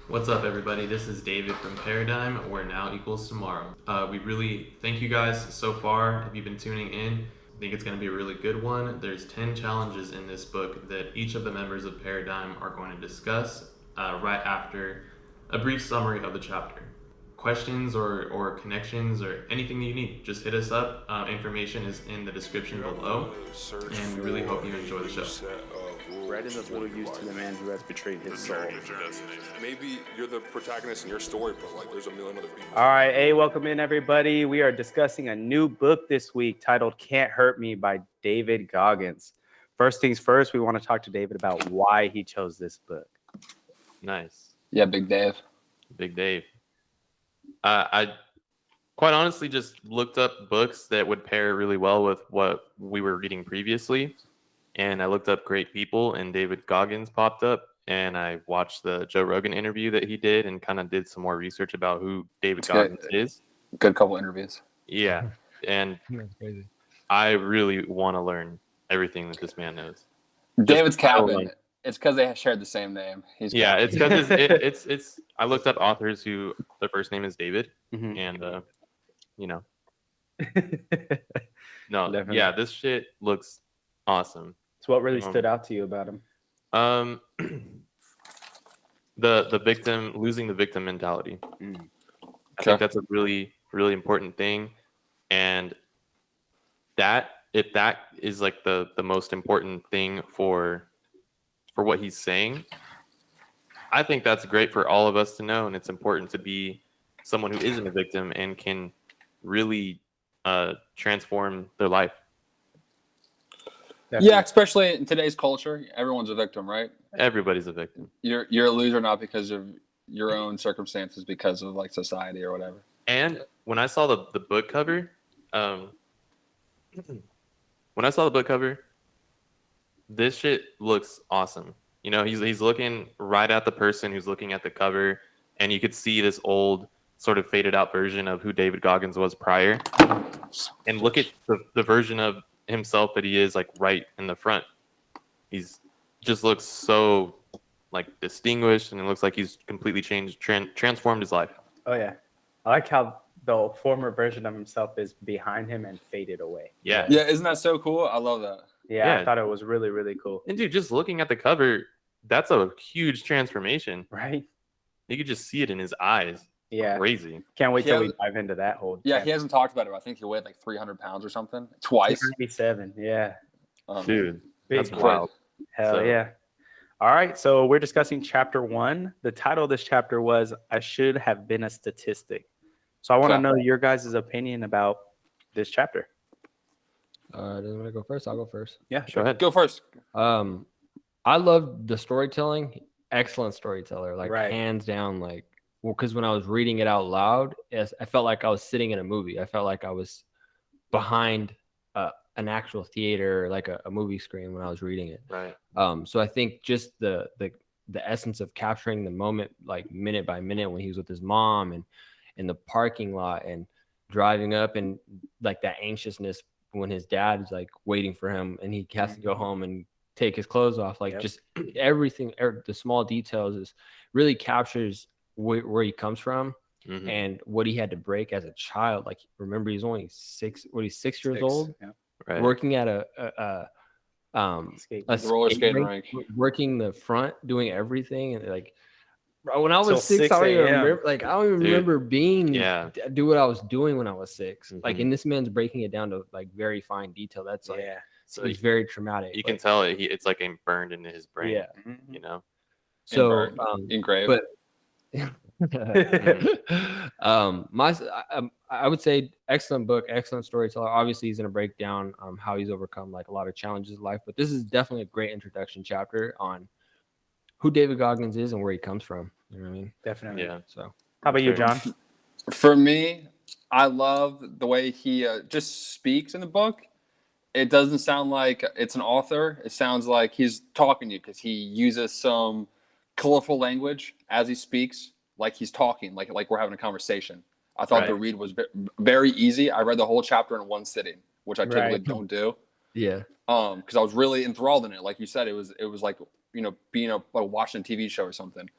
What's up, everybody? This is David from Paradyme, where now equals tomorrow. We really thank you guys so far. If you've been tuning in, I think it's going to be a really good one. There's 10 challenges in this book that each of the members of Paradyme are going to discuss right after a brief summary of the chapter. Questions or connections or anything that you need, just hit us up. Information is in the description below, and we really hope you enjoy the show. Bread is of little use to the man who has betrayed his soul. Maybe you're the protagonist in your story, but like there's a million other people. All right, hey, welcome in everybody. We are discussing a new book this week titled Can't Hurt Me by David Goggins. First things first, we want to talk to David about why he chose this book. Nice. Yeah, Big Dave. Big Dave. I quite honestly just looked up books that would pair really well with what we were reading previously. And I looked up great people, and David Goggins popped up. And I watched the Joe Rogan interview that he did and kind of did some more research about who David Goggins is. Good couple interviews. Yeah. And That's crazy. I really want to learn everything that this man knows. David's Calvin. It's because they shared the same name. It's because it's. I looked up authors who their first name is David, and no, Definitely. yeah, this shit looks awesome. So, what really stood out to you about him? The victim losing the victim mentality. I think that's a really really important thing, and if that is like the most important thing for what he's saying, I think that's great for all of us to know, and it's important to be someone who isn't a victim and can really transform their life. Definitely. Yeah, especially in today's culture, everyone's a victim, right? Everybody's a victim. You're a loser not because of your own circumstances, because of like society or whatever. And when I saw the book cover, this shit looks awesome. You know, he's looking right at the person who's looking at the cover, and you could see this old, sort of faded out version of who David Goggins was prior. And look at the version of himself that he is like right in the front. He's just looks so like distinguished, and it looks like he's completely changed, transformed his life. Oh, yeah. I like how the former version of himself is behind him and faded away. Yeah. Yeah, isn't that so cool? I love that. Yeah, I thought it was really, really cool. And dude, just looking at the cover, that's a huge transformation. Right? You could just see it in his eyes. Yeah. Crazy. Can't wait till we dive into that whole. Yeah, he hasn't talked about it. I think he weighed like 300 pounds or something. Twice. 97, yeah. Dude, Big that's boy. wild. Hell yeah. All right, so we're discussing chapter 1. The title of this chapter was I Should Have Been a Statistic. So I want to know your guys' opinion about this chapter. Doesn't want to go first? I'll go first. Yeah, Go sure. ahead. Go first. I love the storytelling. Excellent storyteller, like Right. hands down. Like, well, because when I was reading it out loud, I felt like I was sitting in a movie. I felt like I was behind an actual theater, like a movie screen when I was reading it. Right. So I think just the essence of capturing the moment, like minute by minute, when he was with his mom and in the parking lot and driving up, and like that anxiousness when his dad is like waiting for him and he has to go home and take his clothes off, like just everything, the small details is really captures where he comes from and what he had to break as a child. Like, remember, he's only 6 years old, Right. working at a roller skating rink, working the front, doing everything. And like, when I was Till 6, 6 I don't even a.m. remember, like, I don't even remember being do what I was doing when I was 6. Like, and this man's breaking it down to like very fine detail. That's like, So it's very traumatic. You can tell it's like burned into his brain. Yeah. You know. So engraved. But I would say excellent book, excellent storyteller. Obviously, he's going to break down how he's overcome like a lot of challenges in life. But this is definitely a great introduction chapter on who David Goggins is and where he comes from. You know what I mean? Definitely. Yeah. So, how about you, John? For me, I love the way he just speaks in the book. It doesn't sound like it's an author. It sounds like he's talking to you because he uses some colorful language as he speaks, like he's talking, like we're having a conversation. I thought the read was very easy. I read the whole chapter in one sitting, which I typically don't do. Yeah. Because I was really enthralled in it. Like you said, it was like, you know, being watching a TV show or something.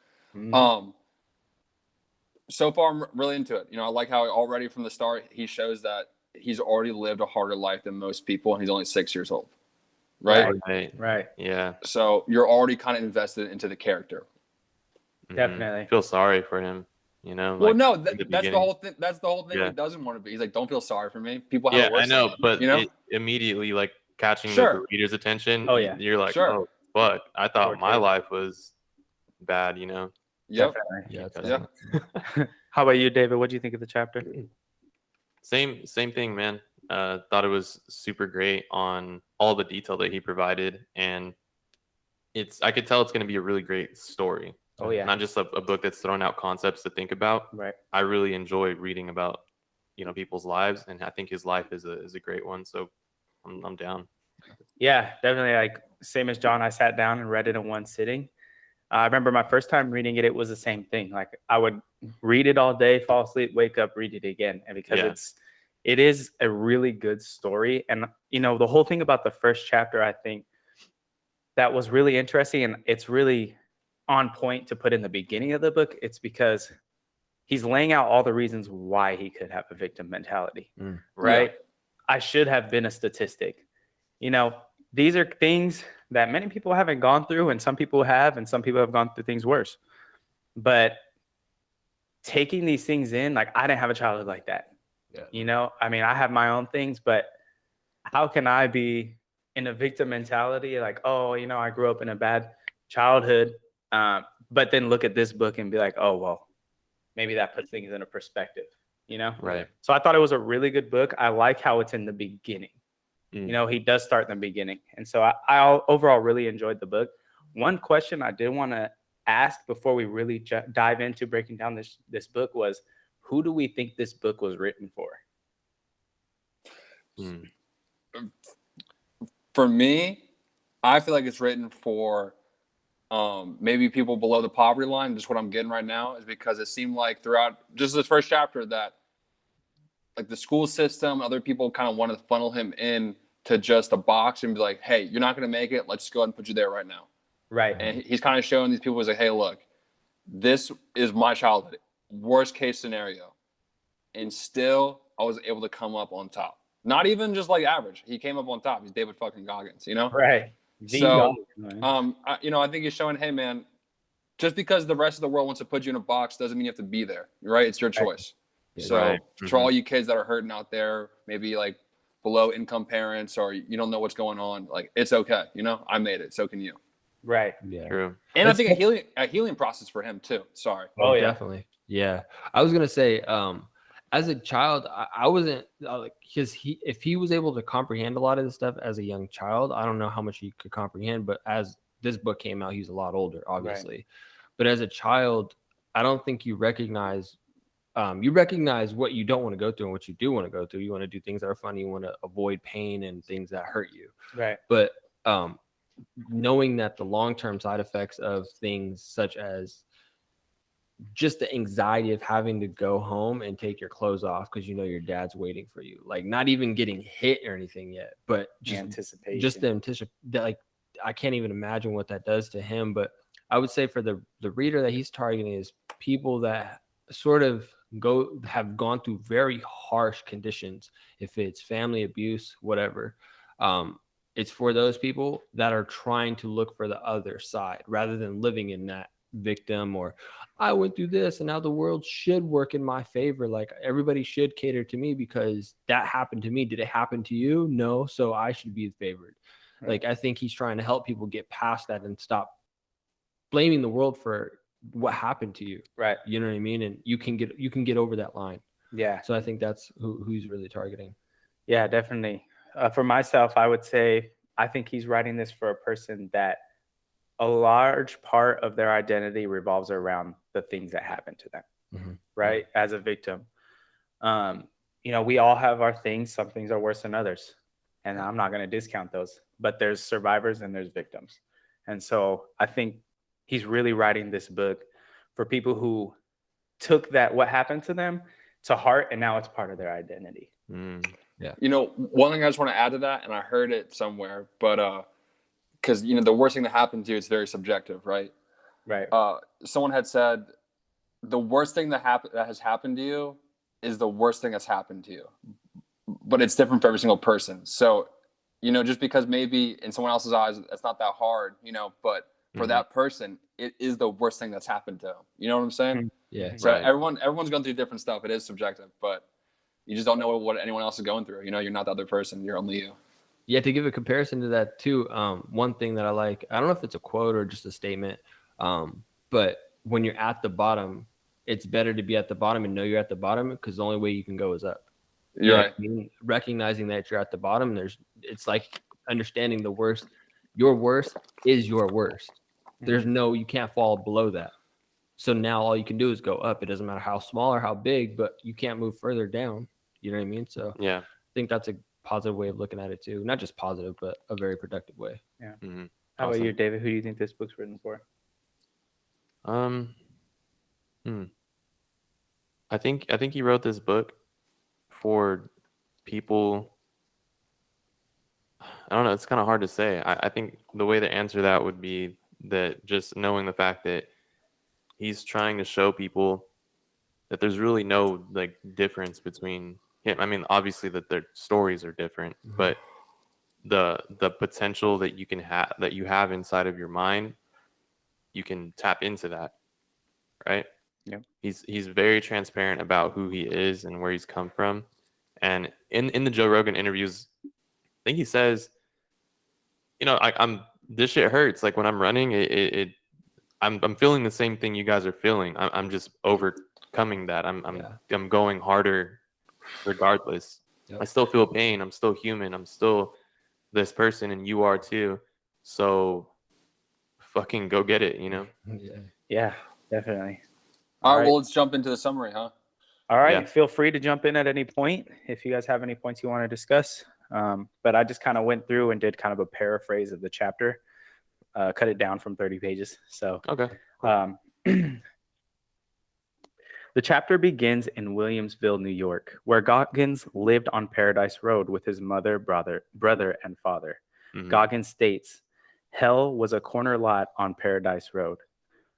so far I'm really into it. I like how already from the start he shows that he's already lived a harder life than most people, and he's only 6 years old, right? Right. Yeah. So you're already kind of invested into the character. Definitely. Feel sorry for him, Well, like no, in the that's the beginning. whole thing. That's the whole thing. Yeah. He doesn't want to be. He's like, don't feel sorry for me. People have Yeah, it worse. I know, but you know, it immediately like catching the Sure. reader's attention. Oh, yeah. You're like, Sure. oh fuck, I thought Poor my kid. life was bad, Yep. Definitely. Yeah, it's Yeah. definitely- How about you, David? What do you think of the chapter? Same thing, man. Thought it was super great on all the detail that he provided, and I could tell it's going to be a really great story. Oh, yeah. Not just a book that's throwing out concepts to think about. Right. I really enjoy reading about people's lives, and I think his life is a great one. So I'm down. Yeah, definitely. Like same as John, I sat down and read it in one sitting. I remember my first time reading it, it was the same thing. Like I would read it all day, fall asleep, wake up, read it again. And because it is a really good story. And the whole thing about the first chapter, I think that was really interesting, and it's really on point to put in the beginning of the book. It's because he's laying out all the reasons why he could have a victim mentality, right? Yeah. I should have been a statistic. These are things that many people haven't gone through, and some people have, and some people have gone through things worse. But taking these things in, like I didn't have a childhood like that. Yeah. I mean, I have my own things, but how can I be in a victim mentality? Like, oh, I grew up in a bad childhood, but then look at this book and be like, oh, well, maybe that puts things in a perspective, Right. So I thought it was a really good book. I like how it's in the beginning. He does start in the beginning. And so I overall really enjoyed the book. One question I did want to ask before we really dive into breaking down this book was, who do we think this book was written for? For me, I feel like it's written for maybe people below the poverty line. Just what I'm getting right now is because it seemed like throughout just this first chapter that like the school system, other people kind of want to funnel him in to just a box and be like, hey, you're not going to make it. Let's just go ahead and put you there right now. Right. And he's kind of showing these people, he's like, hey, look, this is my childhood. Worst case scenario. And still, I was able to come up on top. Not even just like average. He came up on top. He's David fucking Goggins, Right. So, I think he's showing, hey, man, just because the rest of the world wants to put you in a box doesn't mean you have to be there, right? It's your choice. So for all you kids that are hurting out there, maybe like below income parents, or you don't know what's going on, like it's okay. I made it. So can you. Right. Yeah. True. And I think a healing process for him too. Sorry. Oh, yeah. Definitely. Yeah. I was going to say, as a child, I wasn't like, because if he was able to comprehend a lot of this stuff as a young child, I don't know how much he could comprehend, but as this book came out, he's a lot older, obviously. Right. But as a child, I don't think you recognize what you don't want to go through and what you do want to go through. You want to do things that are fun. You want to avoid pain and things that hurt you. Right. But knowing that the long-term side effects of things such as just the anxiety of having to go home and take your clothes off because your dad's waiting for you, like not even getting hit or anything yet, but just anticipation. Just the anticipation. Like I can't even imagine what that does to him. But I would say for the reader that he's targeting is people that sort of have gone through very harsh conditions. If it's family abuse, whatever, it's for those people that are trying to look for the other side rather than living in that victim, or I went through this and now the world should work in my favor. Like everybody should cater to me because that happened to me. Did it happen to you? No. So I should be favored. Right. Like I think he's trying to help people get past that and stop blaming the world for what happened to you. Right. You know what I mean? And you can get over that line. Yeah. So I think that's who he's really targeting. Yeah, definitely. For myself, I would say, I think he's writing this for a person that a large part of their identity revolves around the things that happen to them, right? As a victim. We all have our things. Some things are worse than others. And I'm not going to discount those. But there's survivors and there's victims. And so I think he's really writing this book for people who took what happened to them to heart, and now it's part of their identity. Yeah. One thing I just want to add to that, and I heard it somewhere, but because the worst thing that happened to you, it's very subjective, right? Right. Someone had said the worst thing that has happened to you is the worst thing that's happened to you, but it's different for every single person. So, just because maybe in someone else's eyes it's not that hard, but for that person, it is the worst thing that's happened to them. You know what I'm saying? Yeah. So Right. everyone's going through different stuff. It is subjective, but you just don't know what anyone else is going through. You're not the other person. You're only you. Yeah, to give a comparison to that too, one thing that I like, I don't know if it's a quote or just a statement, but when you're at the bottom, it's better to be at the bottom and know you're at the bottom, because the only way you can go is up. You're right. I mean? Recognizing that you're at the bottom, it's like understanding the worst. Your worst is your worst. You can't fall below that. So now all you can do is go up. It doesn't matter how small or how big, but you can't move further down. You know what I mean? So Yeah. I think that's a positive way of looking at it too. Not just positive, but a very productive way. Yeah. Mm-hmm. How about you, David? Who do you think this book's written for? I think he wrote this book for people. I don't know. It's kind of hard to say. I think the way to answer that would be that just knowing the fact that he's trying to show people that there's really no like difference between him. I mean, obviously that their stories are different, but the potential that you have inside of your mind, you can tap into that, right? Yep. He's very transparent about who he is and where he's come from, and in the Joe Rogan interviews, I think he says, I'm this shit hurts. Like when I'm running, I'm feeling the same thing you guys are feeling. I'm just overcoming that. I'm going harder regardless. Yep. I still feel pain. I'm still human. I'm still this person, and you are too. So fucking go get it, Yeah, definitely. All right, well, let's jump into the summary, huh? All right, Yeah. feel free to jump in at any point if you guys have any points you want to discuss. But I just kind of went through and did kind of a paraphrase of the chapter, cut it down from 30 pages. So Okay. the chapter begins in Williamsville, New York, where Goggins lived on Paradise Road with his mother, brother, and father. Mhm. Goggins states, "Hell was a corner lot on Paradise Road.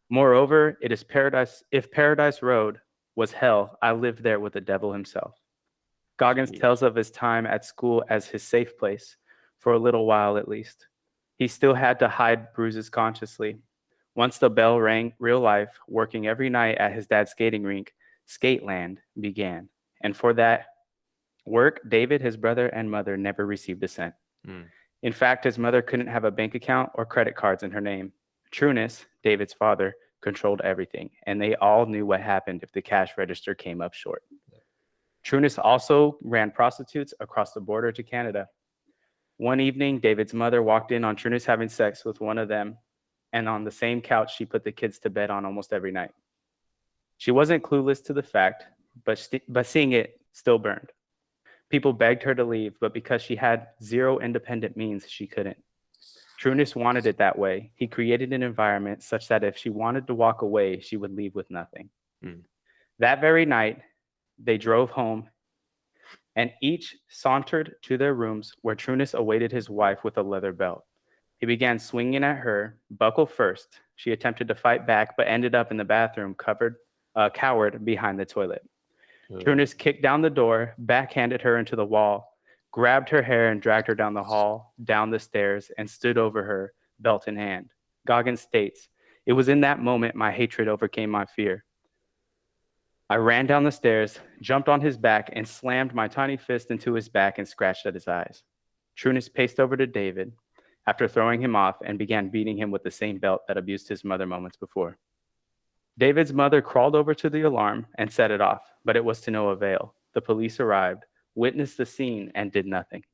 Moreover, it is paradise. If Paradise Road was hell, I lived there with the devil himself." Goggins tells of his time at school as his safe place, for a little while at least. He still had to hide bruises consciously. Once the bell rang, real life, working every night at his dad's skating rink, Skateland, began. And for that work, David, his brother, and mother never received a cent. In fact, his mother couldn't have a bank account or credit cards in her name. Trueness, David's father, controlled everything, and they all knew what happened if the cash register came up short. Trueness also ran prostitutes across the border to Canada. One evening, David's mother walked in on Trueness having sex with one of them, and on the same couch she put the kids to bed on almost every night. She wasn't clueless to the fact, but seeing it still burned. People begged her to leave, but because she had zero independent means, she couldn't. Trueness wanted it that way. He created an environment such that if she wanted to walk away, she would leave with nothing. That very night, they drove home, and each sauntered to their rooms where Trueness awaited his wife with a leather belt. He began swinging at her, buckle first. She attempted to fight back, but ended up in the bathroom, cowered behind the toilet. Trueness kicked down the door, backhanded her into the wall, grabbed her hair and dragged her down the hall, down the stairs, and stood over her, belt in hand. Goggins states, "It was in that moment my hatred overcame my fear. I ran down the stairs, jumped on his back, and slammed my tiny fist into his back and scratched at his eyes." Trueness paced over to David after throwing him off and began beating him with the same belt that abused his mother moments before. David's mother crawled over to the alarm and set it off, but it was to no avail. The police arrived, witnessed the scene, and did nothing.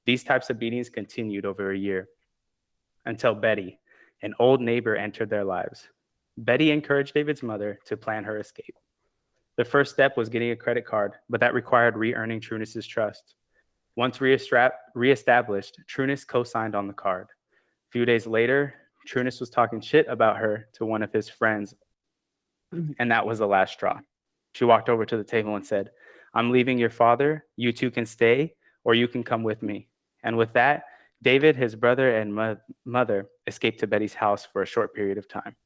These types of beatings continued over a year until Betty, an old neighbor, entered their lives. Betty encouraged David's mother to plan her escape. The first step was getting a credit card, but that required re-earning Trueness's trust. Once reestablished, Trueness co-signed on the card. A few days later, Trueness was talking shit about her to one of his friends, and that was the last straw. She walked over to the table and said, "I'm leaving your father. You two can stay, or you can come with me." And with that, David, his brother, and mother escaped to Betty's house for a short period of time.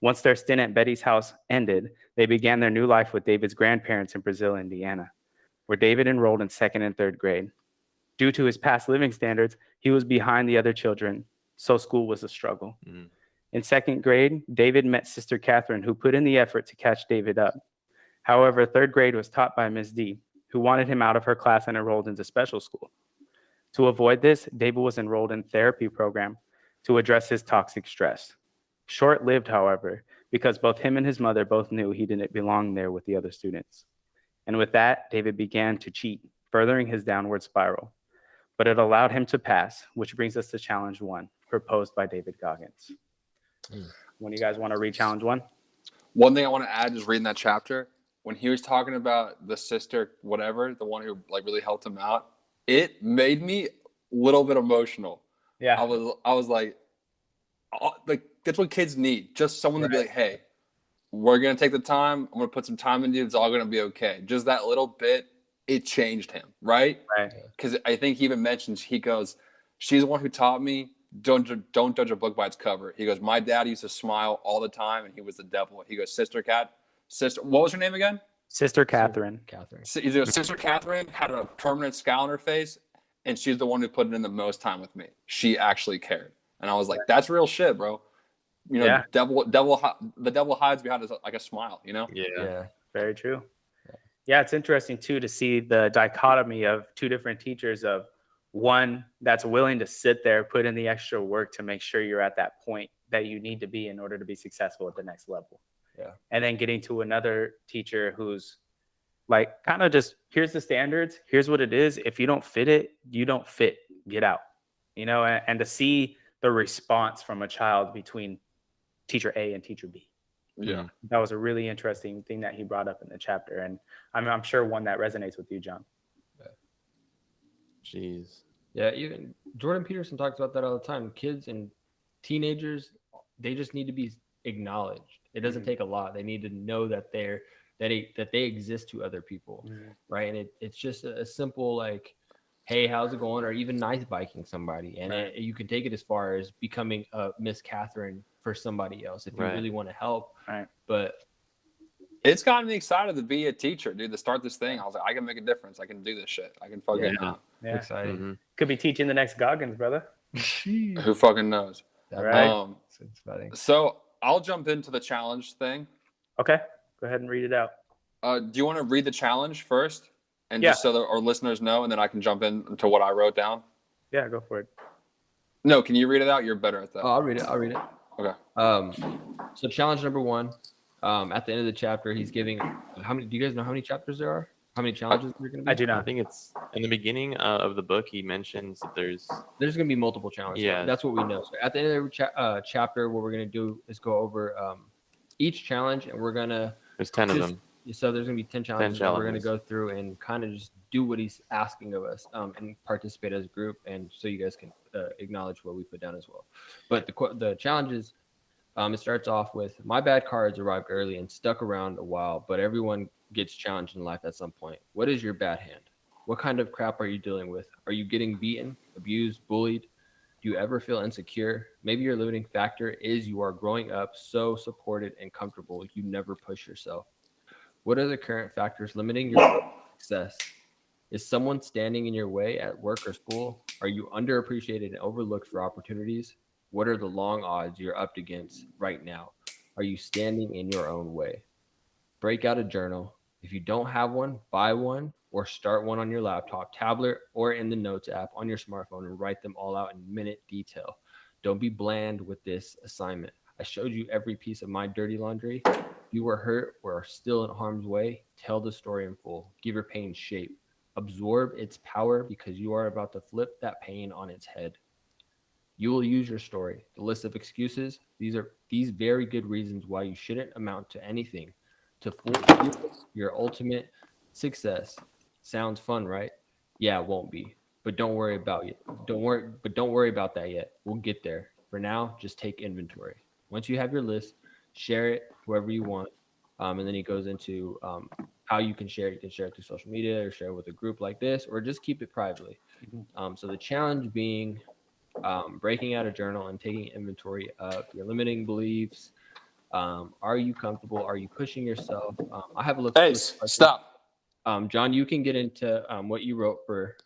Once their stint at Betty's house ended, they began their new life with David's grandparents in Brazil, Indiana, where David enrolled in 2nd and 3rd grade. Due to his past living standards, he was behind the other children, so school was a struggle. Mm. In 2nd grade, David met Sister Catherine, who put in the effort to catch David up. However, 3rd grade was taught by Miss D, who wanted him out of her class and enrolled into special school. To avoid this, David was enrolled in a therapy program to address his toxic stress. Short-lived, however, because both him and his mother both knew he didn't belong there with the other students. And with that, David began to cheat, furthering his downward spiral. But it allowed him to pass, which brings us to challenge 1, proposed by David Goggins. When you guys want to read challenge 1? One thing I want to add is reading that chapter, when he was talking about the sister, whatever, the one who like really helped him out, it made me a little bit emotional. Yeah. I was like that's what kids need. Just someone to be like, hey, we're going to take the time. I'm going to put some time into you. It's all going to be okay. Just that little bit, it changed him, right? Right. Because I think he even mentions, he goes, she's the one who taught me, don't judge a book by its cover. He goes, my dad used to smile all the time, and he was the devil. He goes, sister, what was her name again? Sister Catherine. Sister Catherine had a permanent scowl on her face, and she's the one who put in the most time with me. She actually cared. And I was like, that's real shit, bro. You know, Yeah. the devil hides behind like a smile, you know? Yeah. Very true. Yeah, it's interesting too to see the dichotomy of 2 different teachers, of one that's willing to sit there, put in the extra work to make sure you're at that point that you need to be in order to be successful at the next level. Yeah. And then getting to another teacher who's like, kind of just, here's the standards, here's what it is. If you don't fit it, you don't fit, get out, you know, and to see the response from a child between teacher A and teacher B. Yeah. That was a really interesting thing that he brought up in the chapter. And I'm sure one that resonates with you, John. Jeez. Yeah, even Jordan Peterson talks about that all the time. Kids and teenagers, they just need to be acknowledged. It doesn't take a lot. They need to know that they exist to other people, right? And it's just a simple like, hey, how's it going? Or even nice biking somebody. And you can take it as far as becoming a Miss Catherine for somebody else if you really want to help. Right. But it's gotten me excited to be a teacher, dude, to start this thing. I was like, I can make a difference. I can do this shit. I can fucking Yeah. exciting. Mm-hmm. Could be teaching the next Goggins, brother. Who fucking knows? Right. It's exciting. So I'll jump into the challenge thing. Okay. Go ahead and read it out. Do you want to read the challenge first? And Yeah. just so that our listeners know, and then I can jump into what I wrote down. Yeah, go for it. No, can you read it out? You're better at that. Oh, I'll read it. Okay. So challenge number 1, at the end of the chapter, he's giving how many? Do you guys know how many chapters there are? How many challenges there are going to be? I do I not. think it's in the beginning of the book. He mentions that there's going to be multiple challenges. Yeah. That's what we know. So at the end of every chapter, what we're going to do is go over each challenge, and we're going to. there's 10 of them. So there's going to be 10 challenges. 10 And we're going to challenges. go through and kind of just do what he's asking of us, and participate as a group, and so you guys can acknowledge what we put down as well. But the challenges, it starts off with, my bad cards arrived early and stuck around a while, but everyone gets challenged in life at some point. What is your bad hand? What kind of crap are you dealing with? Are you getting beaten, abused, bullied? Do you ever feel insecure? Maybe your limiting factor is you are growing up so supported and comfortable, you never push yourself. What are the current factors limiting your success? Is someone standing in your way at work or school? Are you underappreciated and overlooked for opportunities? What are the long odds you're up against right now? Are you standing in your own way? Break out a journal. If you don't have one, buy one or start one on your laptop, tablet, or in the notes app on your smartphone and write them all out in minute detail. Don't be bland with this assignment. I showed you every piece of my dirty laundry. If you were hurt or are still in harm's way, tell the story in full. Give your pain shape. Absorb its power because you are about to flip that pain on its head. You will use your story. The list of excuses, these very good reasons why you shouldn't amount to anything. To fulfill your ultimate success. Sounds fun, right? Yeah, it won't be. But don't worry about it. Don't worry about that yet. We'll get there. For now, just take inventory. Once you have your list, share it wherever you want. And then he goes into how you can share it. You can share it through social media or share it with a group like this, or just keep it privately. So the challenge being breaking out a journal and taking inventory of your limiting beliefs, Are you comfortable? Are you pushing yourself? I have a look. Hey, stop. John, you can get into what you wrote for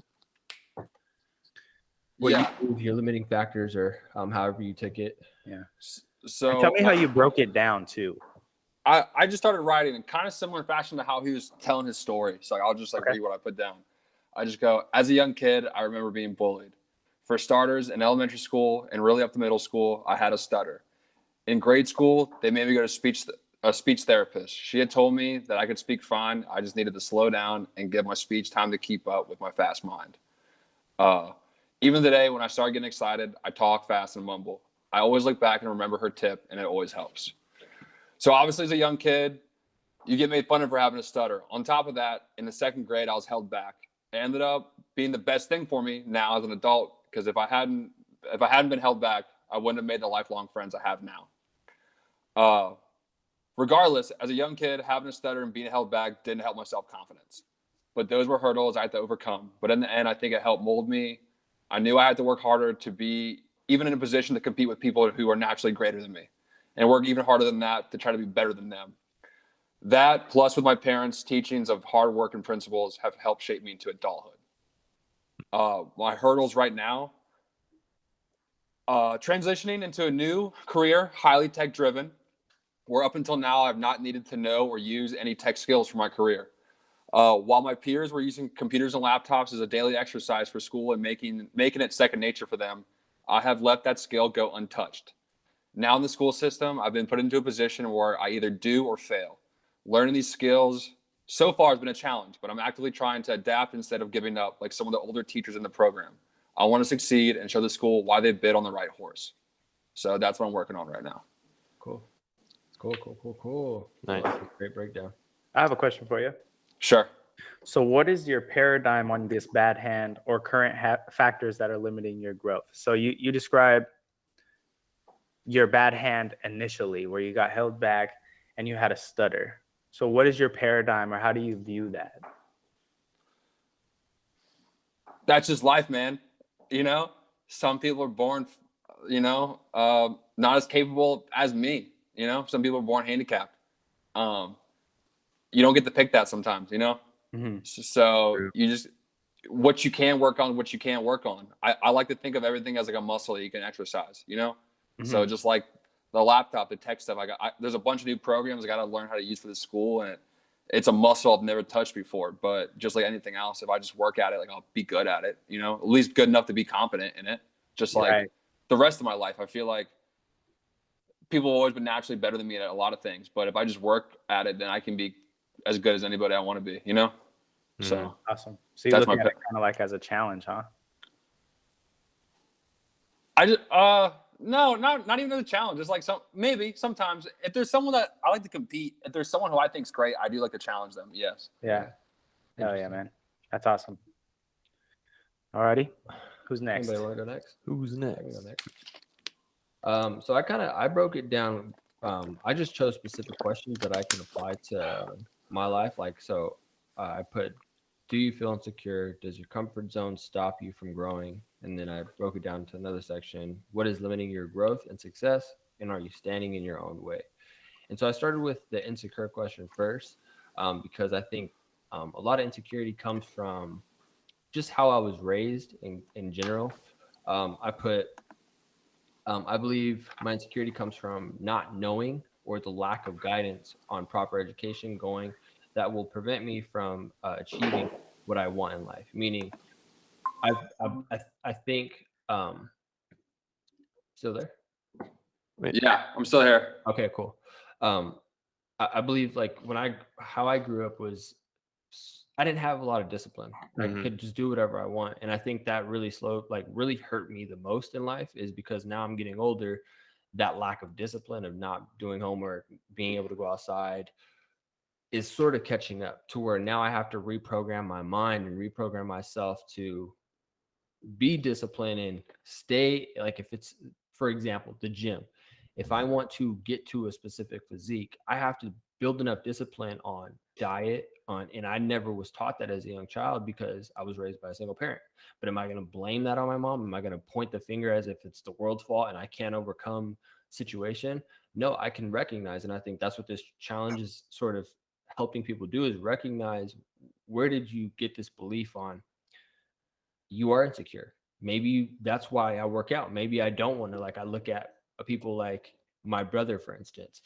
what you believe your limiting factors, or however you took it. Yeah. So and tell me how you broke it down too. I just started writing in kind of similar fashion to how he was telling his story. So I'll just read what I put down. I just go, as a young kid, I remember being bullied. For starters, in elementary school and really up to middle school, I had a stutter. In grade school, they made me go to a speech therapist. She had told me that I could speak fine. I just needed to slow down and give my speech time to keep up with my fast mind. Even today, when I start getting excited, I talk fast and mumble. I always look back and remember her tip, and it always helps. So obviously, as a young kid, you get made fun of for having a stutter. On top of that, in the second grade, I was held back. It ended up being the best thing for me now as an adult, because if I hadn't been held back, I wouldn't have made the lifelong friends I have now. Regardless, as a young kid, having a stutter and being held back didn't help my self-confidence. But those were hurdles I had to overcome. But in the end, I think it helped mold me. I knew I had to work harder to be even in a position to compete with people who are naturally greater than me, and work even harder than that to try to be better than them. That, plus with my parents' teachings of hard work and principles, have helped shape me into adulthood. My hurdles right now, transitioning into a new career, highly tech-driven, where up until now I've not needed to know or use any tech skills for my career. While my peers were using computers and laptops as a daily exercise for school and making it second nature for them, I have let that skill go untouched. Now in the school system, I've been put into a position where I either do or fail. Learning these skills so far has been a challenge, but I'm actively trying to adapt instead of giving up like some of the older teachers in the program. I want to succeed and show the school why they bid on the right horse. So that's what I'm working on right now. Cool. Nice. Great breakdown. I have a question for you. Sure. So what is your paradigm on this bad hand or current factors that are limiting your growth? So you describe your bad hand initially where you got held back and you had a stutter. So what is your paradigm, or how do you view that? That's just life, man. You know, some people are born, not as capable as me. You know, some people are born handicapped. You don't get to pick that sometimes, you know? Mm-hmm. So you just, what you can work on, what you can't work on. I like to think of everything as like a muscle that you can exercise, you know? Mm-hmm. So just like the laptop, the tech stuff, there's a bunch of new programs I got to learn how to use for the school, and it's a muscle I've never touched before. But just like anything else, if I just work at it, like I'll be good at it, you know, at least good enough to be competent in it. Just like the rest of my life, I feel like people have always been naturally better than me at a lot of things. But if I just work at it, then I can be as good as anybody I want to be, you know? Mm-hmm. So awesome. So you look at it kind of like as a challenge, huh? I just, no, not even as a challenge. It's like maybe sometimes if there's someone that I like to compete, if there's someone who I think is great, I do like to challenge them. Yes. Yeah. Hell yeah, man. That's awesome. Alrighty. Who's next? Anybody want to go next? Who's next? I can go next. So I broke it down. I just chose specific questions that I can apply to my life. Like, so I put, do you feel insecure? Does your comfort zone stop you from growing? And then I broke it down to another section. What is limiting your growth and success? And are you standing in your own way? And so I started with the insecure question first, because I think a lot of insecurity comes from just how I was raised in general. I believe my insecurity comes from not knowing or the lack of guidance on proper education going that will prevent me from achieving what I want in life. Meaning, I think still there? Yeah, I'm still here. Okay, cool. I believe like how I grew up was I didn't have a lot of discipline. I could just do whatever I want. And I think that really really hurt me the most in life is because now I'm getting older, that lack of discipline of not doing homework, being able to go outside is sort of catching up to where now I have to reprogram my mind and reprogram myself to be disciplined and stay, like if it's, for example, the gym. If I want to get to a specific physique, I have to build enough discipline on diet, and I never was taught that as a young child because I was raised by a single parent. But am I going to blame that on my mom? Am I going to point the finger as if it's the world's fault and I can't overcome situation. No, I can recognize, and I think that's what this challenge is sort of helping people do, is recognize, where did you get this belief on you are insecure? Maybe that's why I work out. Maybe I don't want to, like, I look at people like my brother, for instance.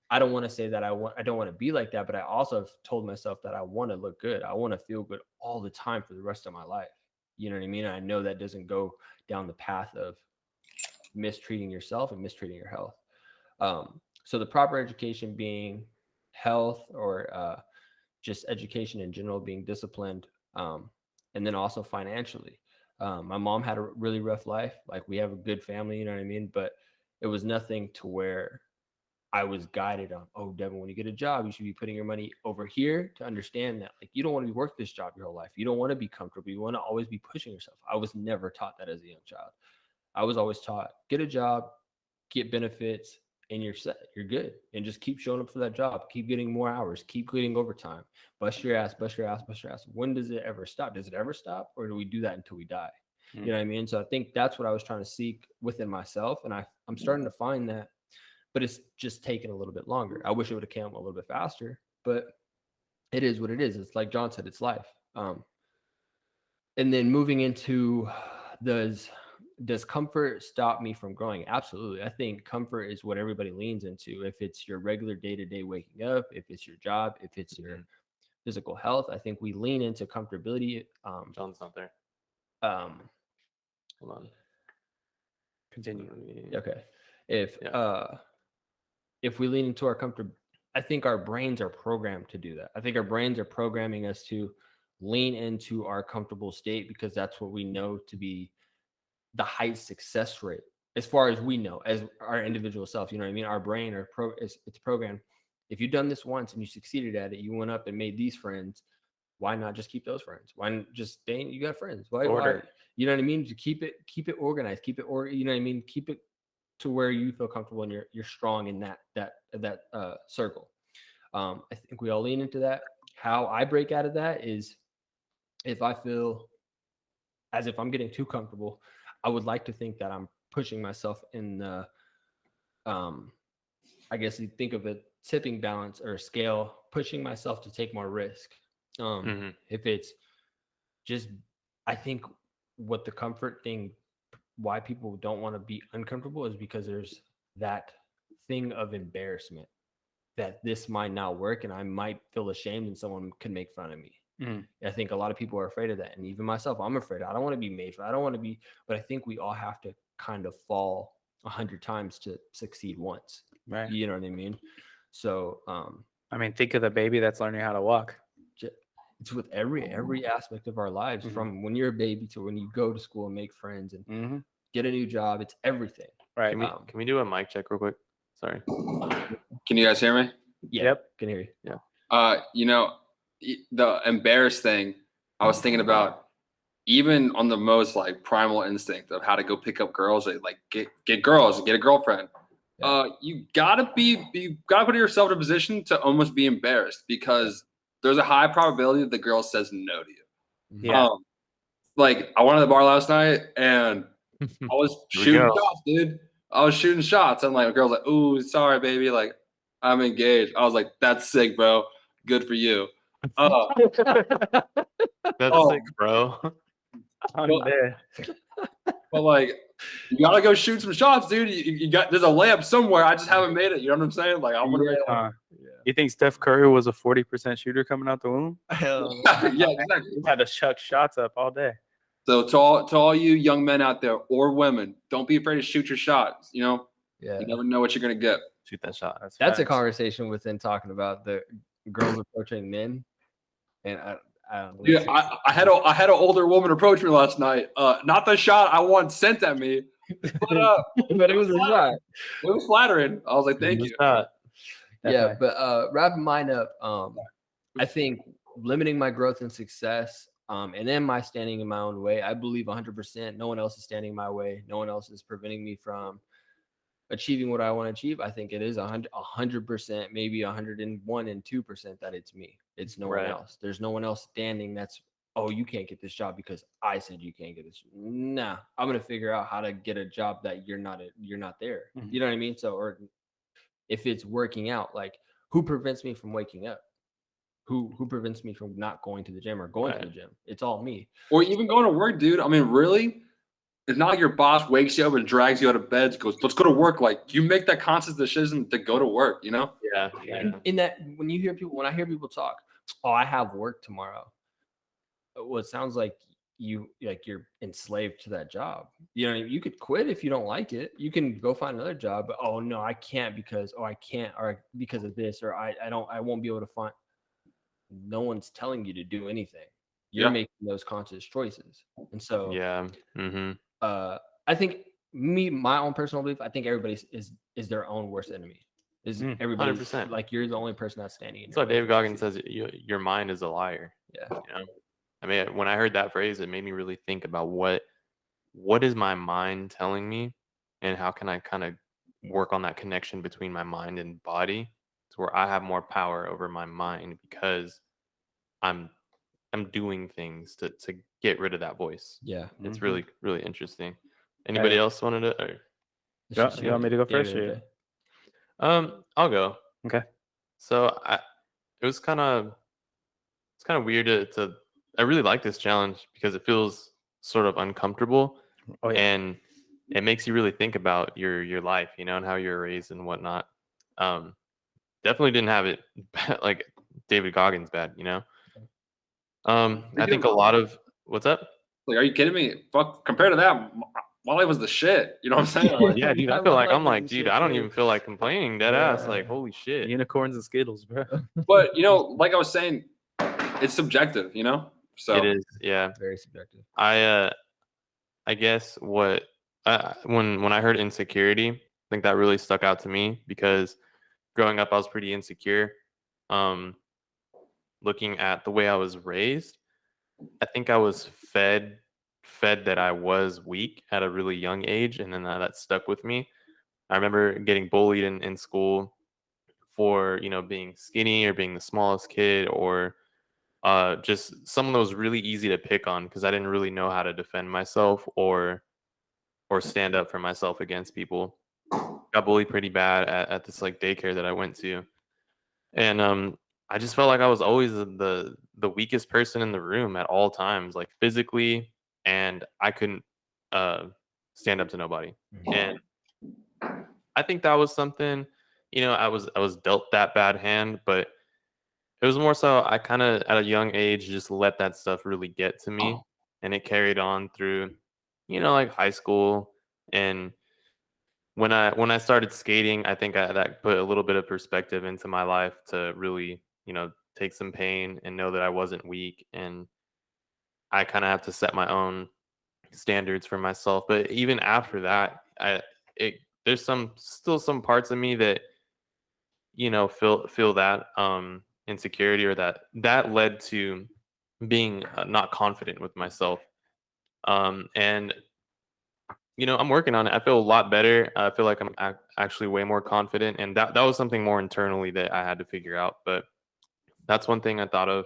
I don't want to say that I don't want to be like that, but I also have told myself that I want to look good. I want to feel good all the time for the rest of my life. You know what I mean? And I know that doesn't go down the path of mistreating yourself and mistreating your health. So the proper education being health, or just education in general, being disciplined, and then also financially. My mom had a really rough life. Like, we have a good family, you know what I mean? But it was nothing to where I was guided on, oh, Devin, when you get a job, you should be putting your money over here, to understand that, like, you don't want to be working this job your whole life. You don't want to be comfortable. You want to always be pushing yourself. I was never taught that as a young child. I was always taught, get a job, get benefits, and you're set. You're good. And just keep showing up for that job. Keep getting more hours. Keep getting overtime. Bust your ass, bust your ass, bust your ass. When does it ever stop? Does it ever stop? Or do we do that until we die? You know what I mean? So I think that's what I was trying to seek within myself. And I'm starting to find that, but it's just taking a little bit longer. I wish it would have come a little bit faster, but it is what it is. It's like John said, it's life. And then moving into, does comfort stop me from growing? Absolutely. I think comfort is what everybody leans into. If it's your regular day-to-day waking up, if it's your job, if it's your physical health, I think we lean into comfortability. John's not there. Hold on. Continue. Okay. If we lean into our comfort, I think our brains are programmed to do that. I think our brains are programming us to lean into our comfortable state, because that's what we know to be the highest success rate, as far as we know, as our individual self. You know what I mean? Our brain it's programmed. If you've done this once and you succeeded at it, you went up and made these friends. Why not just keep those friends? Why not just stay? You got friends. Why? You know what I mean? To keep it organized, you know what I mean? Keep it to where you feel comfortable and you're strong in that circle. I think we all lean into that. How I break out of that is, if I feel as if I'm getting too comfortable, I would like to think that I'm pushing myself in the, I guess you think of a tipping balance or a scale, pushing myself to take more risk. If it's just, I think what the comfort thing, why people don't want to be uncomfortable, is because there's that thing of embarrassment that this might not work and I might feel ashamed and someone can make fun of me. I think a lot of people are afraid of that. And even myself, I'm afraid. I don't want to be made fun. I don't want to be, but I think we all have to kind of fall 100 times to succeed once. Right. You know what I mean? So, I mean, think of the baby that's learning how to walk. It's with every aspect of our lives, from when you're a baby to when you go to school and make friends and get a new job. It's everything. Right. Can we do a mic check real quick? Sorry. Can you guys hear me? Yeah. Yep. Can hear you. Yeah. You know, the embarrassed thing, I was thinking about, even on the most like primal instinct of how to go pick up girls, like get girls, get a girlfriend. You gotta put yourself in a position to almost be embarrassed, because there's a high probability that the girl says no to you. Yeah. Like, I went to the bar last night and I was shooting shots, dude. I was shooting shots. And like, a girl's like, "Ooh, sorry, baby. Like, I'm engaged." I was like, "That's sick, bro. Good for you." That's sick, bro. But like, you gotta go shoot some shots, dude. You got, there's a layup somewhere. I just haven't made it. You know what I'm saying? Like, I want to. You think Steph Curry was a 40% shooter coming out the womb? Yeah, exactly. He had to chuck shots up all day. So to all you young men out there, or women, don't be afraid to shoot your shots. You know, you never know what you're gonna get. Shoot that shot. That's a conversation within talking about the girls approaching men, and I had an older woman approach me last night. Not the shot I want sent at me, but it was a shot. It was flattering. I was like, "Thank you." Yeah, but wrapping mine up, I think limiting my growth and success, and then my standing in my own way. I believe 100%. No one else is standing in my way. No one else is preventing me from achieving what I want to achieve. I think it is 100%, maybe 101 and 2% that it's me. It's no one else. There's no one else standing that's oh, you can't get this job because I said you can't get this. Nah, I'm gonna figure out how to get a job that you're not there. You know what I mean? So, or if it's working out, like who prevents me from waking up? Who prevents me from not going to the gym or going to the gym? It's all me. Or even going to work, dude. I mean, really? It's not like your boss wakes you up and drags you out of bed and goes, let's go to work. Like, you make that conscious decision to go to work, you know? Yeah. In that, when I hear people talk, oh, I have work tomorrow. Well, it sounds like you're enslaved to that job. You know, you could quit if you don't like it. You can go find another job, but oh no, I can't because I can't, or because of this, or I won't be able to find. No one's telling you to do anything. You're making those conscious choices. And so I think my own personal belief, I think everybody is their own worst enemy. Is everybody 100%. like you're the only person that's standing in That's your why way. David Goggins says your mind is a liar. Yeah. You know? I mean, when I heard that phrase, it made me really think about what is my mind telling me, and how can I kind of work on that connection between my mind and body, to where I have more power over my mind because I'm doing things to get rid of that voice. Yeah. It's really, really interesting. Anybody else wanted to? Or? You want me to go first? I'll go. Okay. So it's kind of weird to I really like this challenge because it feels sort of uncomfortable. Oh, yeah. And it makes you really think about your life, you know, and how you're raised and whatnot. Definitely didn't have it like David Goggins bad, you know. I think a lot of what's up. Like, are you kidding me? Fuck, compared to that, my life was the shit. You know what I'm saying? Like, Yeah, dude. I feel like I'm like, dude, I don't even feel like complaining. Dead ass. Like, holy shit. Unicorns and Skittles, bro. but, you know, like I was saying, it's subjective, you know? So It is, yeah. Very subjective. I guess when I heard insecurity, I think that really stuck out to me because growing up I was pretty insecure. Looking at the way I was raised, I think I was fed that I was weak at a really young age, and then that stuck with me. I remember getting bullied in school for, you know, being skinny or being the smallest kid, or just someone that was really easy to pick on because I didn't really know how to defend myself or stand up for myself against people. Got bullied pretty bad at this like daycare that I went to, and I just felt like I was always the weakest person in the room at all times, like physically, and I couldn't stand up to nobody. And I think that was something, you know, I was dealt that bad hand, but it was more so I kind of at a young age just let that stuff really get to me, and it carried on through, you know, like high school. And when I started skating, I think that put a little bit of perspective into my life to really, you know, take some pain and know that I wasn't weak, and I kind of have to set my own standards for myself. But even after that, there's still some parts of me that, you know, feel that insecurity, or that led to being not confident with myself. And you know, I'm working on it. I feel a lot better. I feel like I'm actually way more confident, and that was something more internally that I had to figure out. But that's one thing I thought of.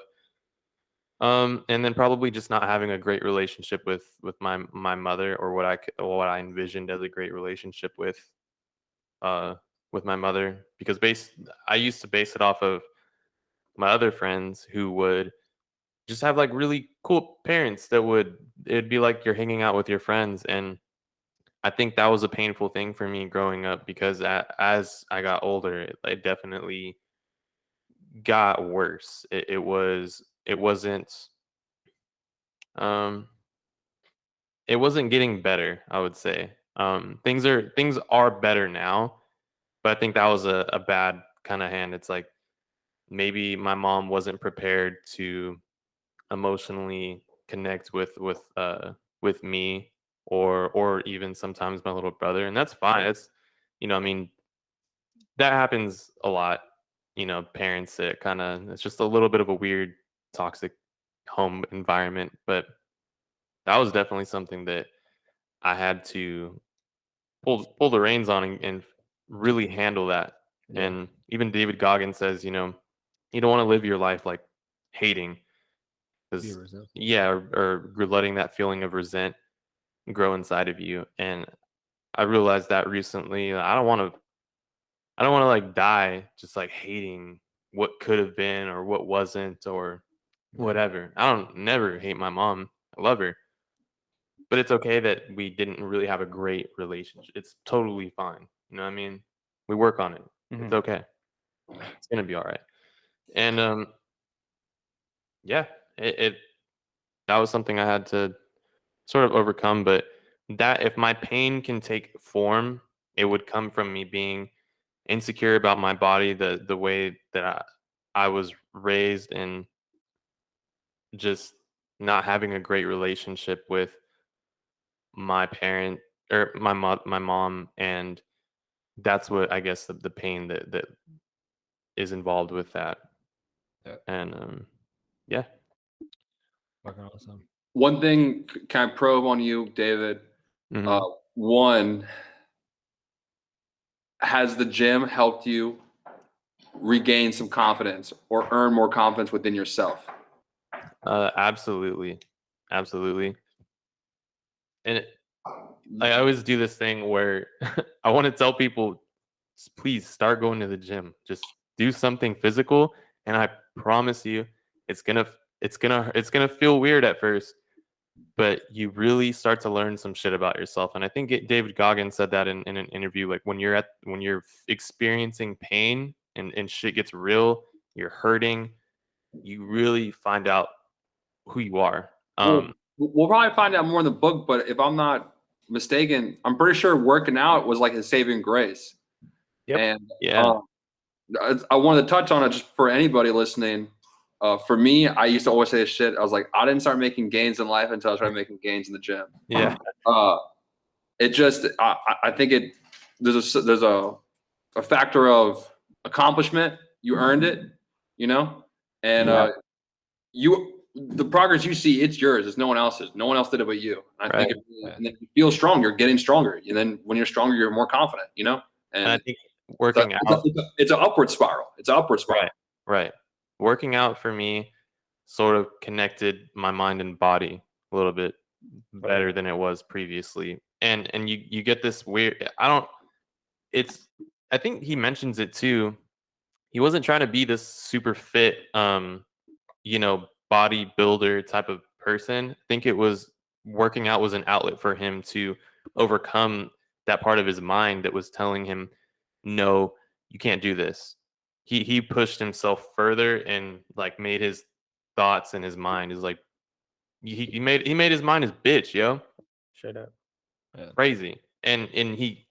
And then probably just not having a great relationship with my mother, or what I envisioned as a great relationship with my mother, because I used to base it off of my other friends who would just have like really cool parents that it'd be like you're hanging out with your friends. And I think that was a painful thing for me growing up, because as I got older, it definitely got worse. It wasn't um it wasn't getting better, I would say. Things are better now, but I think that was a bad kind of hand. It's like maybe my mom wasn't prepared to emotionally connect with me, or even sometimes my little brother, and that's fine. It's, you know, I mean, that happens a lot. You know, parents that kind of, it's just a little bit of a weird toxic home environment. But that was definitely something that I had to pull the reins on, and really handle that. Yeah. And even David Goggins says, you know, you don't want to live your life like hating. Be 'Cause resentful. yeah, or letting that feeling of resent grow inside of you. And I realized that recently. I don't want to like die just like hating what could have been or what wasn't or whatever. I don't never hate my mom. I love her. But it's okay that we didn't really have a great relationship. It's totally fine. You know what I mean? We work on it. It's Mhm. okay. It's gonna be all right. And yeah, it that was something I had to sort of overcome. But that if my pain can take form, it would come from me being insecure about my body, the way that I was raised, and just not having a great relationship with my parent or my mom, and that's what I guess the pain that is involved with that. Yeah. And yeah. Working on some. One thing, can I probe on you, David? Hmm. One, has the gym helped you regain some confidence or earn more confidence within yourself? Absolutely, absolutely. And I always do this thing where I want to tell people, Please start going to the gym. Just do something physical, and I promise you, it's gonna it's gonna feel weird at first, but you really start to learn some shit about yourself. And I think David Goggins said that in an interview. Like when you're experiencing pain and shit gets real, you're hurting, you really find out who you are. Well, we'll probably find out more in the book, but if I'm not mistaken, I'm pretty sure working out was like his saving grace. Yep. And Yeah, I wanted to touch on it just for anybody listening. For me, I used to always say this shit. I was like, I didn't start making gains in life until I started making gains in the gym. yeah, Uh, it just, I think there's a factor of accomplishment. You earned it, you know, and Yeah. the progress you see, it's yours. It's no one else's. No one else did it but you. And I think, right. and then you feel strong. You're getting stronger. And then when you're stronger, you're more confident. You know, And I and think so working out, it's an upward spiral. It's an upward spiral. right, right, working out for me sort of connected my mind and body a little bit better than it was previously. And you get this weird, I don't it's I think he mentions it too. He wasn't trying to be this super fit you know, bodybuilder type of person. I think it was working out was an outlet for him to overcome that part of his mind that was telling him, no, you can't do this. He pushed himself further and like made his thoughts and his mind is like he made his mind his bitch, yo. Straight up. Yeah. Crazy. And he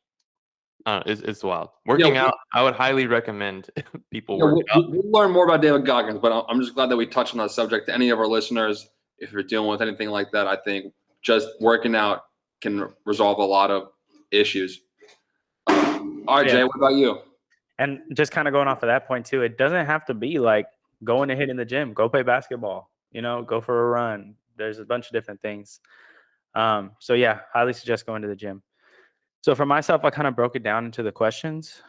it's wild. Yeah, Working out, I would highly recommend people yeah, work out. we'll learn more about David Goggins, but I'm just glad that we touched on that subject. To any of our listeners, if you're dealing with anything like that, I think just working out can resolve a lot of issues. All right, Yeah. Jay, what about you? And just kind of going off of that point too, it doesn't have to be like going to hit in the gym. Go play basketball. Go for a run. There's a bunch of different things. So yeah, highly suggest going to the gym. So for myself, I kind of broke it down into the questions.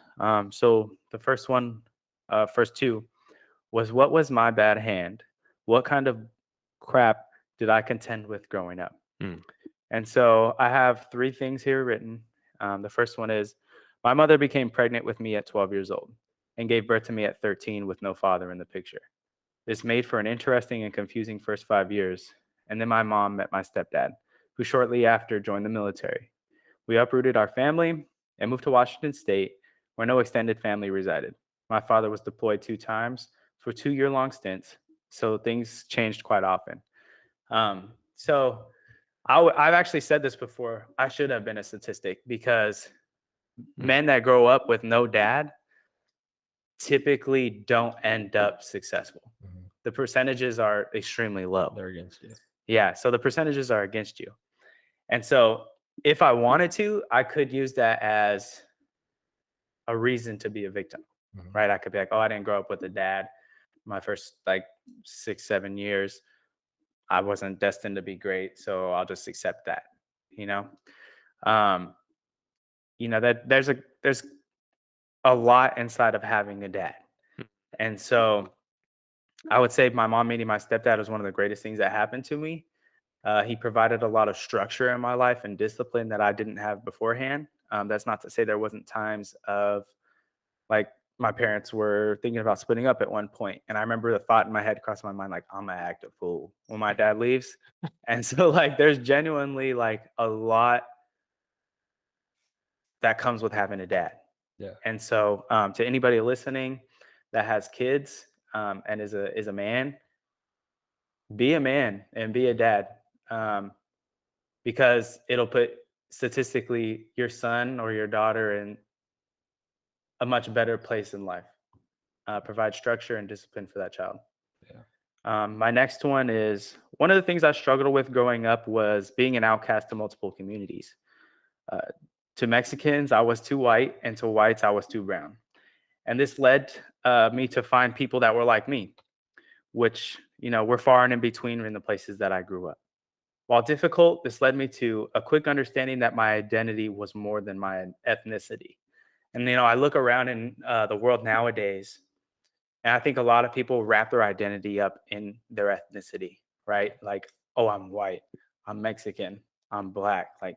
So the first one, first two, was what was my bad hand? What kind of crap did I contend with growing up? Mm. And so I have three things here written. The first one is my mother became pregnant with me at 12 years old and gave birth to me at 13 with no father in the picture. This made for an interesting and confusing first 5 years. And then my mom met my stepdad, who shortly after joined the military. We uprooted our family and moved to Washington State, where no extended family resided. My father was deployed 2 times for 2-year-long stints, so things changed quite often. So I've actually said this before. I should have been a statistic because men that grow up with no dad typically don't end up successful. Mhm. The percentages are extremely low. They're against you. Yeah, so the percentages are against you. And so if I wanted to, I could use that as a reason to be a victim, Mhm. right? I could be like, oh, I didn't grow up with a dad. My first like 6-7 years, I wasn't destined to be great, so I'll just accept that, you know. Um, that there's a lot inside of having a dad, and so I would say my mom meeting my stepdad was one of the greatest things that happened to me. He provided a lot of structure in my life and discipline that I didn't have beforehand. That's not to say there wasn't times of like my parents were thinking about splitting up at one point, and I remember the thought in my head crossed my mind like I'm gonna act a fool when my dad leaves. And so like there's genuinely like a lot that comes with having a dad. Yeah. And so to anybody listening that has kids and is a man, be a man and be a dad. Because it'll put statistically your son or your daughter in a much better place in life. Provide structure and discipline for that child. Yeah. My next one is one of the things I struggled with growing up was being an outcast to multiple communities. To Mexicans, I was too white, and to whites, I was too brown. And this led me to find people that were like me, which, were far and in between in the places that I grew up. While difficult, this led me to a quick understanding that my identity was more than my ethnicity. And, I look around in the world nowadays, and I think a lot of people wrap their identity up in their ethnicity, right? Like, oh, I'm white, I'm Mexican, I'm black. Like,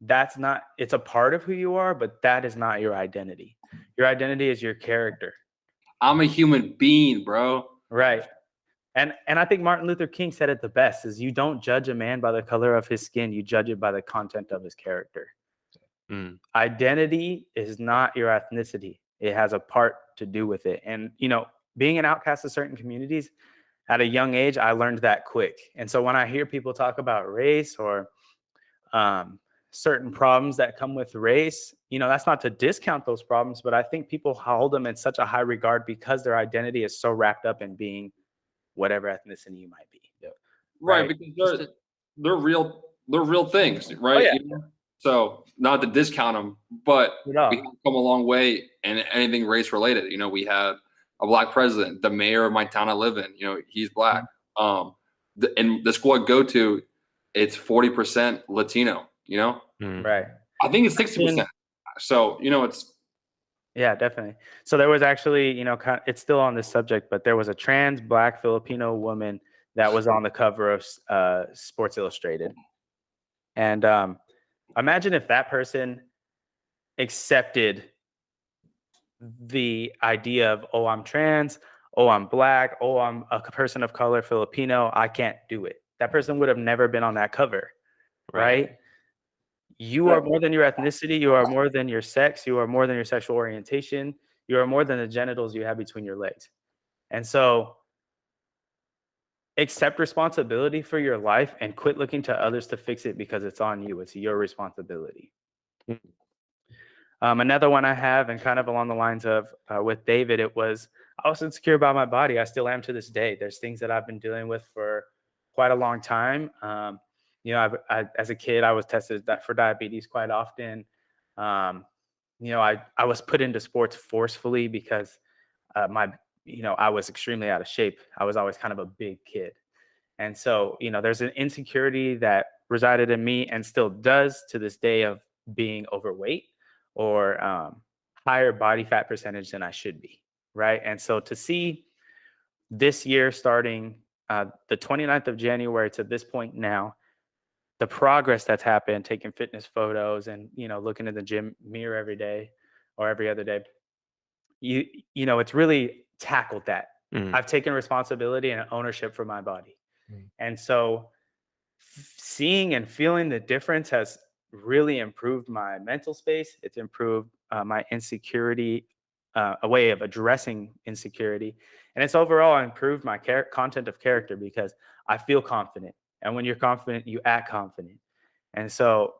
that's not, it's a part of who you are, but that is not your identity. Your identity is your character. I'm a human being, bro. Right. And I think Martin Luther King said it the best is you don't judge a man by the color of his skin, you judge it by the content of his character. Identity is not your ethnicity. It has a part to do with it. And, being an outcast of certain communities at a young age, I learned that quick. And so when I hear people talk about race or certain problems that come with race, that's not to discount those problems, but I think people hold them in such a high regard because their identity is so wrapped up in being whatever ethnicity you might be. Yep. Right, because they're real things, right? Yeah. So not to discount them, but we No. have come a long way in anything race related. We had a black president, the mayor of my town I live in, he's black. And the school I go to, it's 40% Latino, Right. I think it's 60%. So, it's. Yeah, definitely. So there was actually, it's still on this subject, but there was a trans black Filipino woman that was on the cover of Sports Illustrated. And imagine if that person accepted the idea of, oh, I'm trans, oh, I'm black, oh, I'm a person of color, Filipino, I can't do it. That person would have never been on that cover, right? You are more than your ethnicity. You are more than your sex. You are more than your sexual orientation. You are more than the genitals you have between your legs. And so accept responsibility for your life and quit looking to others to fix it because it's on you. It's your responsibility. Another one I have, and kind of along the lines of with David, I was insecure about my body. I still am to this day. There's things that I've been dealing with for quite a long time. As a kid, I was tested for diabetes quite often. I was put into sports forcefully because I was extremely out of shape. I was always kind of a big kid. And so, there's an insecurity that resided in me and still does to this day of being overweight or higher body fat percentage than I should be. Right. And so to see this year starting the 29th of January to this point now, the progress that's happened, taking fitness photos and, looking in the gym mirror every day or every other day, it's really tackled that. I've taken responsibility and ownership for my body. And so seeing and feeling the difference has really improved my mental space. It's improved my insecurity, a way of addressing insecurity. And it's overall improved my content of character because I feel confident. And when you're confident, you act confident. And so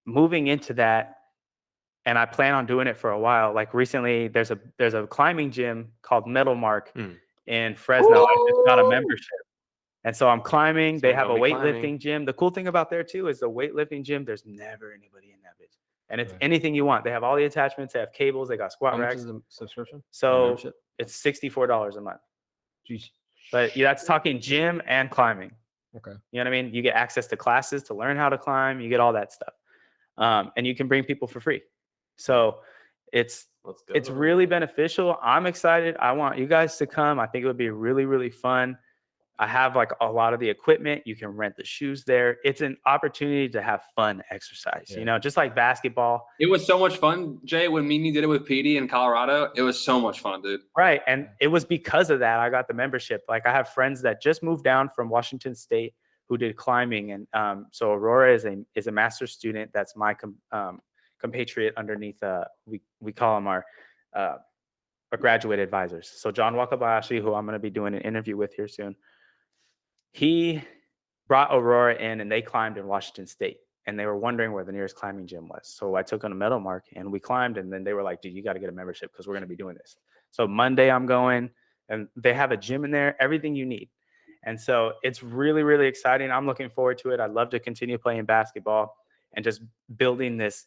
moving into that, and I plan on doing it for a while. Like recently, there's a climbing gym called Metal Mark in Fresno. I just got a membership. And so I'm climbing. They have a weightlifting gym. The cool thing about there too is the weightlifting gym, there's never anybody in that bitch. And it's anything you want. They have all the attachments. They have cables. They got squat racks. How much is the subscription? So it's $64 a month. Jeez. But that's talking gym and climbing. Okay. You know what I mean? You get access to classes to learn how to climb. You get all that stuff. And you can bring people for free. So it's Let's go. It's really beneficial. I'm excited. I want you guys to come. I think it would be really, really fun. I have like a lot of the equipment. You can rent the shoes there. It's an opportunity to have fun exercise, Yeah. you know, just like basketball. It was so much fun, Jay, when Mimi did it with PD in Colorado. It was so much fun, dude. Right. And it was because of that I got the membership. Like I have friends that just moved down from Washington State who did climbing. And so Aurora is a master's student. That's my compatriot underneath. We call him our graduate advisors. So John Wakabayashi, who I'm going to be doing an interview with here soon, he brought Aurora in and they climbed in Washington State. And they were wondering where the nearest climbing gym was. So I took on a Meadowmark and we climbed. And then they were like, dude, you got to get a membership because we're going to be doing this. So Monday I'm going and they have a gym in there, everything you need. And so it's really, really exciting. I'm looking forward to it. I'd love to continue playing basketball and just building this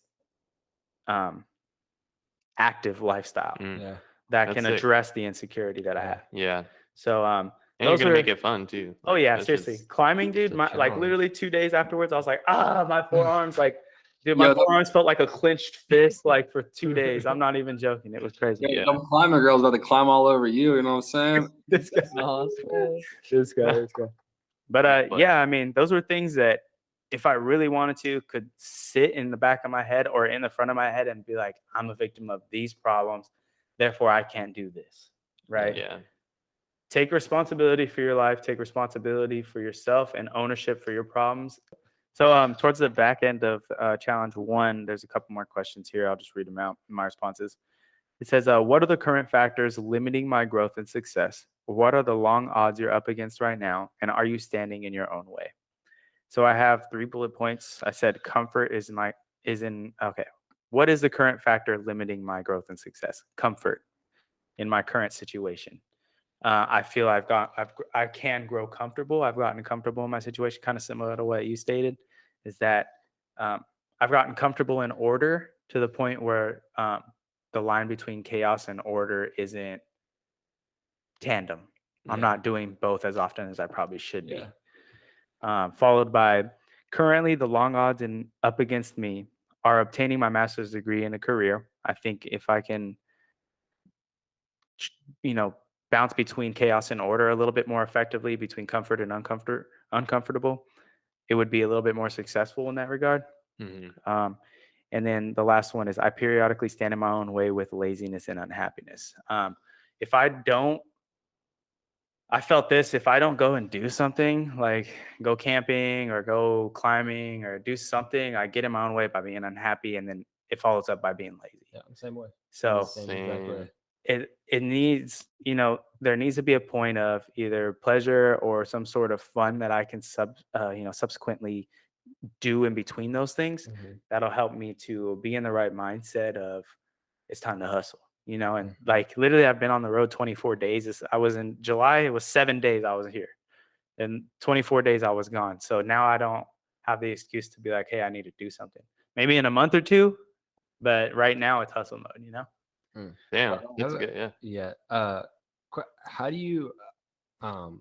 active lifestyle Yeah. that That's can sick. address the insecurity that I have. Yeah. So And those you're gonna are- make it fun too. Oh yeah, That's seriously. just- Climbing, dude, a like challenge. literally 2 days afterwards, I was like, my forearms, like, dude, my Yo, the- forearms felt like a clenched fist, like for 2 days. I'm not even joking. It was crazy. Yeah, Yeah. them climber girls about to climb all over you. You know what I'm saying? This guy. This guy. But yeah, I mean, those were things that if I really wanted to, could sit in the back of my head or in the front of my head and be like, I'm a victim of these problems, therefore I can't do this. Right. Yeah. Take responsibility for your life, take responsibility for yourself and ownership for your problems. So towards the back end of challenge 1, there's a couple more questions here. I'll just read them out in my responses. It says, what are the current factors limiting my growth and success? What are the long odds you're up against right now? And are you standing in your own way? So I have 3 bullet points. I said comfort okay. What is the current factor limiting my growth and success? Comfort in my current situation. I feel I can grow comfortable. I've gotten comfortable in my situation, kind of similar to what you stated, is that I've gotten comfortable in order to the point where the line between chaos and order isn't tandem. I'm not doing both as often as I probably should be. Followed by currently the long odds and up against me are obtaining my master's degree in a career. I think if I can, bounce between chaos and order a little bit more effectively, between comfort and uncomfortable, it would be a little bit more successful in that regard. Mhm. And then the last one is I periodically stand in my own way with laziness and unhappiness. If I don't go and do something like go camping or go climbing or do something, I get in my own way by being unhappy, and then it follows up by being lazy. Yeah, same way. So Same exact way. it needs, there needs to be a point of either pleasure or some sort of fun that I can subsequently do in between those things. That'll help me to be in the right mindset of it's time to hustle, and like literally I've been on the road 24 days. I was in July, it was 7 days I was here, and 24 days I was gone. So now I don't have the excuse to be like, hey, I need to do something. Maybe in a month or two, but right now it's hustle mode, Damn, that's good. Yeah. Yeah. How do you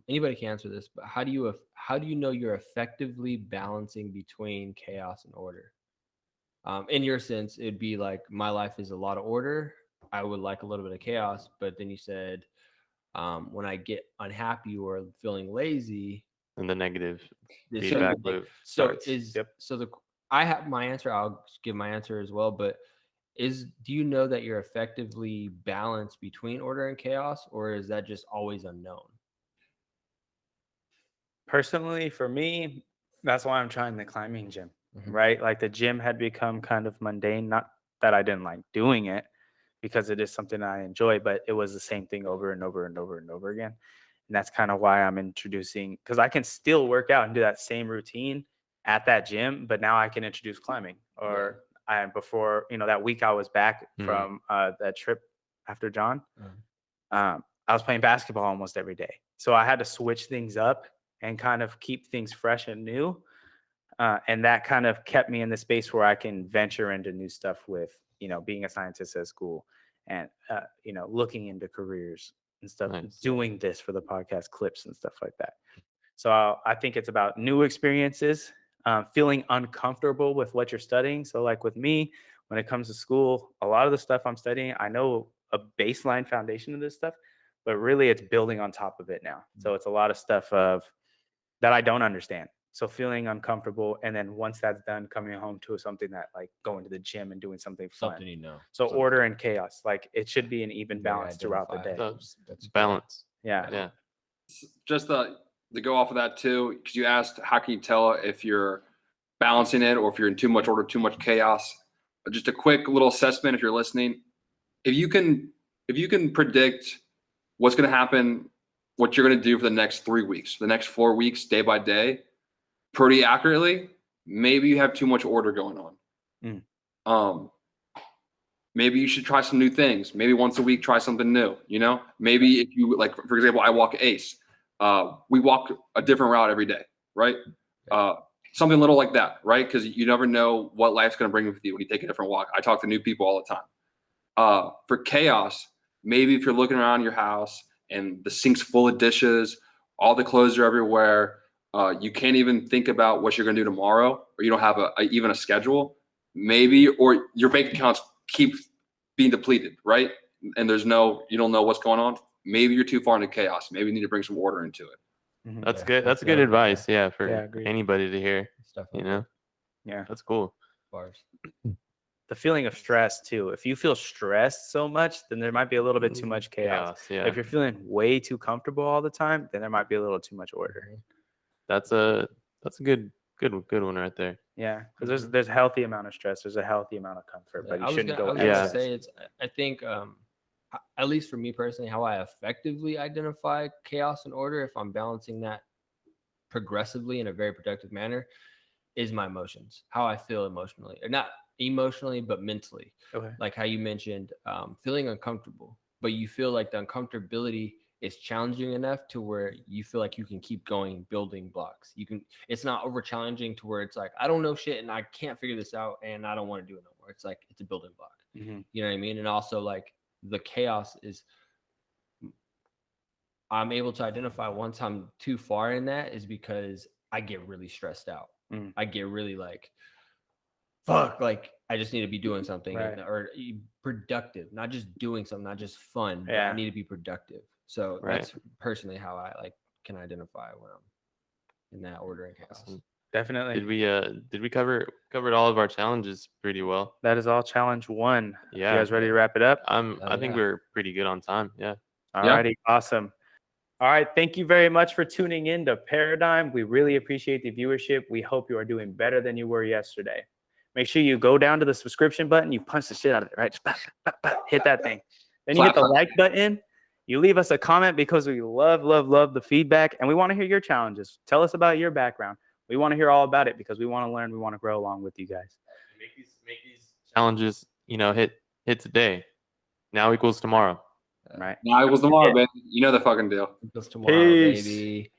anybody can answer this, but how do you know you're effectively balancing between chaos and order? In your sense, it'd be like my life is a lot of order. I would like a little bit of chaos, but then you said when I get unhappy or feeling lazy, And the negative this feedback is- loop so starts. I have my answer. I'll give my answer as well, but do you know that you're effectively balanced between order and chaos, or is that just always unknown? Personally, for me, that's why I'm trying the climbing gym, right? Like the gym had become kind of mundane. Not that I didn't like doing it, because it is something I enjoy, but it was the same thing over and over and over and over again. And that's kind of why I'm introducing, because I can still work out and do that same routine at that gym, but now I can introduce climbing. Or before, that week I was back from that trip after John, I was playing basketball almost every day. So I had to switch things up and kind of keep things fresh and new. And that kind of kept me in the space where I can venture into new stuff with, being a scientist at school and, looking into careers and stuff, Nice. doing this for the podcast clips and stuff like that. So I think it's about new experiences, feeling uncomfortable with what you're studying. So like with me, when it comes to school, a lot of the stuff I'm studying, I know a baseline foundation of this stuff, but really it's building on top of it now. So it's a lot of stuff that I don't understand. So feeling uncomfortable, and then once that's done, coming home to something that like going to the gym and doing something fun. Something you know. So Something. order and chaos, like it should be an even Very balance throughout the day. identified. That's balance. Yeah. Yeah. Just to go off of that too, because you asked how can you tell if you're balancing it or if you're in too much order, too much chaos. But just a quick little assessment if you're listening. If you can predict what's going to happen, what you're going to do for the next 3 weeks, the next 4 weeks, day by day, pretty accurately, maybe you have too much order going on. Maybe you should try some new things. Maybe once a week, try something new. You know, maybe if you like, for example, I walk ACE. We walk a different route every day, right? Something little like that, right? Because you never know what life's going to bring with you when you take a different walk. I talk to new people all the time. For chaos, maybe if you're looking around your house and the sink's full of dishes, all the clothes are everywhere, you can't even think about what you're going to do tomorrow, or you don't have even a schedule, maybe, or your bank accounts keep being depleted, right? And you don't know what's going on. Maybe you're too far into chaos. Maybe you need to bring some order into it. That's good. That's good advice. Yeah, for agreed. anybody to hear. You know. Yeah. That's cool. Bars. The feeling of stress too. If you feel stressed so much, then there might be a little bit too much chaos. Yeah. If you're feeling way too comfortable all the time, then there might be a little too much order. That's a good one right there. Yeah, because there's a healthy amount of stress. There's a healthy amount of comfort, but you shouldn't go. I was gonna say I think at least for me personally, how I effectively identify chaos and order, if I'm balancing that progressively in a very productive manner, is my emotions, how I feel emotionally, or not emotionally, but mentally. Okay. Like how you mentioned, feeling uncomfortable, but you feel like the uncomfortability is challenging enough to where you feel like you can keep going, building blocks. It's not over challenging to where it's like, I don't know shit and I can't figure this out and I don't want to do it no more. It's like, it's a building block. You know what I mean? And also like the chaos is, I'm able to identify once I'm too far in that is because I get really stressed out. I get really like, fuck, like I just need to be doing something, or productive, not just doing something, not just fun, but I need to be productive. So that's personally how I like can identify when I'm in that order and chaos. Definitely. Did we covered all of our challenges pretty well? That is all challenge 1. Yeah. You guys ready to wrap it up? I think we're pretty good on time. Yeah. All righty. Awesome. All right. Thank you very much for tuning in to Paradyme. We really appreciate the viewership. We hope you are doing better than you were yesterday. Make sure you go down to the subscription button. You punch the shit out of it, right? Just hit that thing. Then you hit the like button. You leave us a comment because we love the feedback. And we want to hear your challenges. Tell us about your background. We want to hear all about it because we want to learn. We want to grow along with you guys. Make these challenges, hit today. Now equals tomorrow. Right. Now equals tomorrow, baby. You know the fucking deal. Equals tomorrow, Peace. baby.